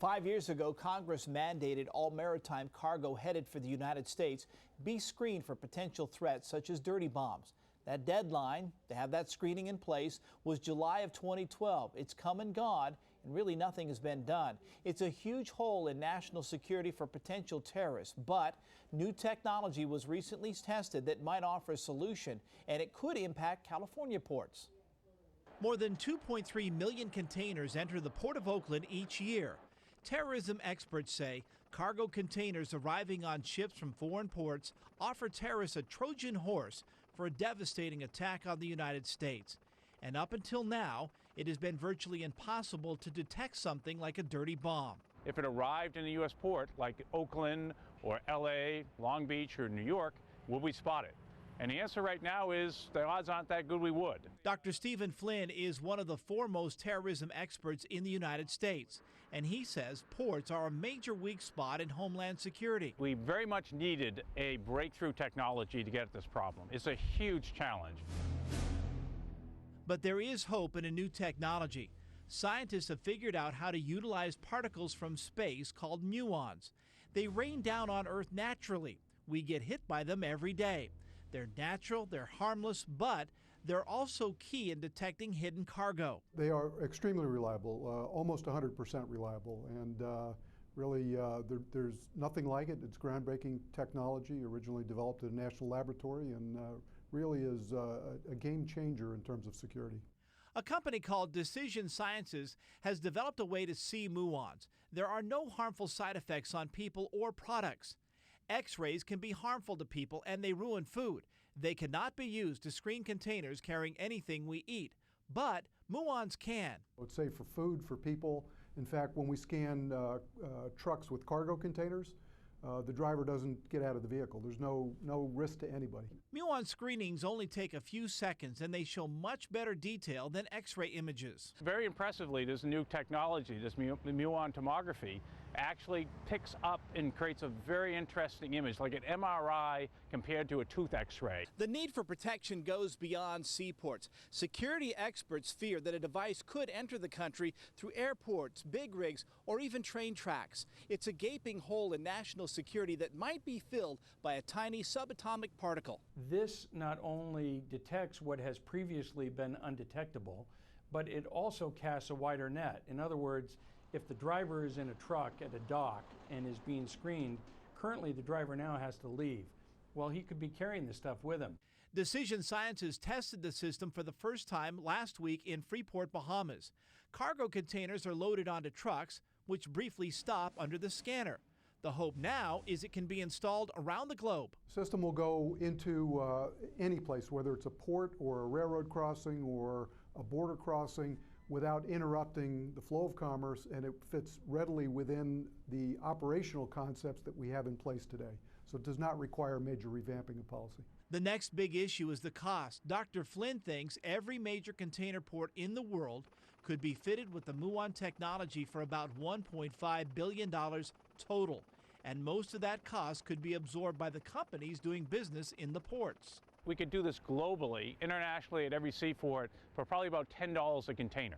5 years ago, Congress mandated all maritime cargo headed for the United States be screened for potential threats such as dirty bombs. That deadline to have that screening in place was July of 2012. It's come and gone, and really nothing has been done. It's a huge hole in national security for potential terrorists, but new technology was recently tested that might offer a solution, and it could impact California ports. More than 2.3 million containers enter the Port of Oakland each year. Terrorism experts say cargo containers arriving on ships from foreign ports offer terrorists a Trojan horse for a devastating attack on the United States. And up until now, it has been virtually impossible to detect something like a dirty bomb. If it arrived in a U.S. port like Oakland or L.A., Long Beach or New York, will we spot it? And the answer right now is the odds aren't that good we would. Dr. Stephen Flynn is one of the foremost terrorism experts in the United States, and he says ports are a major weak spot in homeland security. We very much needed a breakthrough technology to get at this problem. It's a huge challenge. But there is hope in a new technology. Scientists have figured out how to utilize particles from space called muons. They rain down on Earth naturally. We get hit by them every day. They're natural, they're harmless, but they're also key in detecting hidden cargo. They are extremely reliable, almost 100% reliable, and really there's nothing like it. It's groundbreaking technology, originally developed at a national laboratory, and really is a game changer in terms of security. A company called Decision Sciences has developed a way to see muons. There are no harmful side effects on people or products. X-rays can be harmful to people and they ruin food. They cannot be used to screen containers carrying anything we eat, but muons can. It's safe for food, for people. In fact, when we scan trucks with cargo containers, the driver doesn't get out of the vehicle. There's no risk to anybody. Muon screenings only take a few seconds and they show much better detail than X-ray images. Very impressively, this new technology, this muon tomography, actually picks up and creates a very interesting image, like an MRI compared to a tooth X-ray. The need for protection goes beyond seaports. Security experts fear that a device could enter the country through airports, big rigs, or even train tracks. It's a gaping hole in national security that might be filled by a tiny subatomic particle. This not only detects what has previously been undetectable, but it also casts a wider net. In other words, if the driver is in a truck at a dock and is being screened, currently the driver now has to leave. Well, he could be carrying this stuff with him. Decision Sciences tested the system for the first time last week in Freeport, Bahamas. Cargo containers are loaded onto trucks, which briefly stop under the scanner. The hope now is it can be installed around the globe. The system will go into any place, whether it's a port or a railroad crossing or a border crossing, without interrupting the flow of commerce, and it fits readily within the operational concepts that we have in place today. So it does not require major revamping of policy. The next big issue is the cost. Dr. Flynn thinks every major container port in the world could be fitted with the muon technology for about $1.5 billion total. And most of that cost could be absorbed by the companies doing business in the ports. We could do this globally, internationally at every seaport for probably about $10 a container.